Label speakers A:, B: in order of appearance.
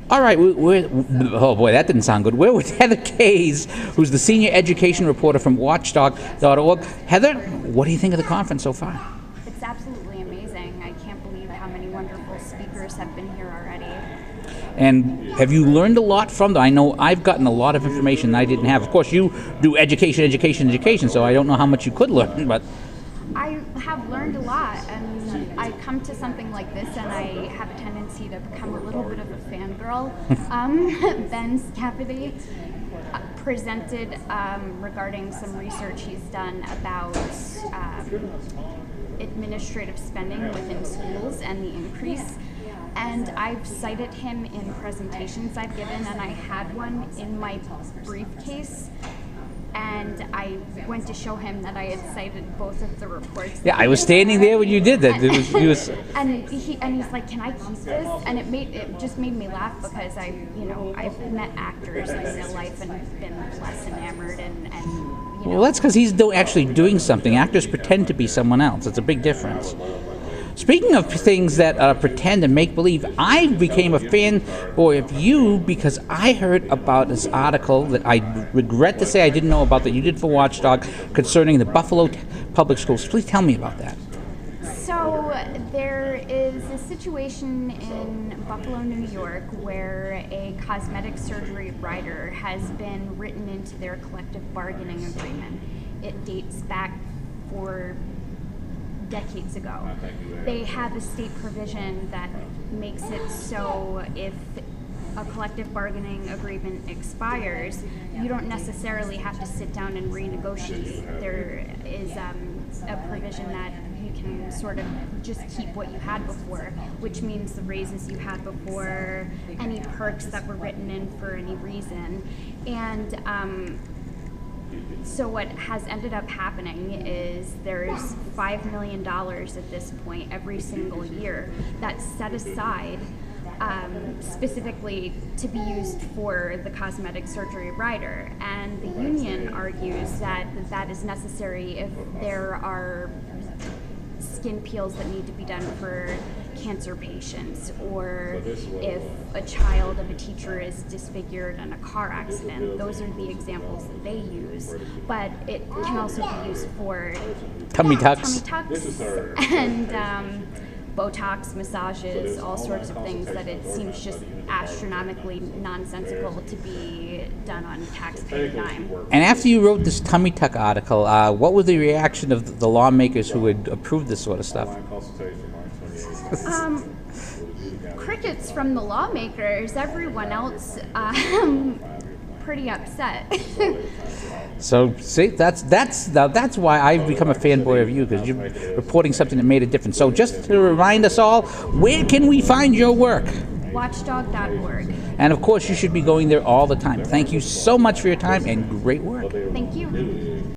A: All right, oh boy, that didn't sound good. We're with Heather Kays, who's the senior education reporter from Watchdog.org. Heather, what do you think of the conference so far?
B: It's absolutely amazing. I can't believe how many wonderful speakers have been here already.
A: And have you learned a lot from them? I know I've gotten a lot of information I didn't have. Of course, you do education, so I don't know how much you could learn, but...
B: I have learned a lot, and I come to something like this and I have a tendency to become a little bit of a fangirl. Ben Scapity presented regarding some research he's done about administrative spending within schools and the increase. And I've cited him in presentations I've given, and I had one in my briefcase. And I went to show him that I had cited both of the reports.
A: Yeah, I was standing there when you did that.
B: And he's like, "Can I keep this?" And it just made me laugh because I've met actors in real life and been less enamored and
A: Well, that's because he's actually doing something. Actors pretend to be someone else. It's a big difference. Speaking of things that pretend and make believe, I became a fanboy of you because I heard about this article that I regret to say I didn't know about that you did for Watchdog concerning the Buffalo Public Schools. Please tell me about that.
B: So there is a situation in Buffalo, New York, where a cosmetic surgery rider has been written into their collective bargaining agreement. It dates back for decades ago. They have a state provision that makes it so if a collective bargaining agreement expires, you don't necessarily have to sit down and renegotiate. There is a provision that you can sort of just keep what you had before, which means the raises you had before, any perks that were written in for any reason. And so what has ended up happening is there's $5 million at this point every single year that's set aside specifically to be used for the cosmetic surgery rider. And the union argues that that is necessary if there are skin peels that need to be done for cancer patients, or if a child of a teacher is disfigured in a car accident. Those are the examples that they use, but it can also be used for
A: tummy tucks
B: and Botox, massages, all sorts of things that it seems just astronomically nonsensical to be done on taxpayer dime.
A: And after you wrote this tummy tuck article, what was the reaction of the lawmakers who had approved this sort of stuff?
B: Crickets from the lawmakers. Everyone else pretty upset.
A: So see, that's why I've become a fanboy of you, because you're reporting something that made a difference. So just to remind us all, where can we find your work?
B: Watchdog.org.
A: And of course, you should be going there all the time. Thank you so much for your time and great work.
B: Thank you.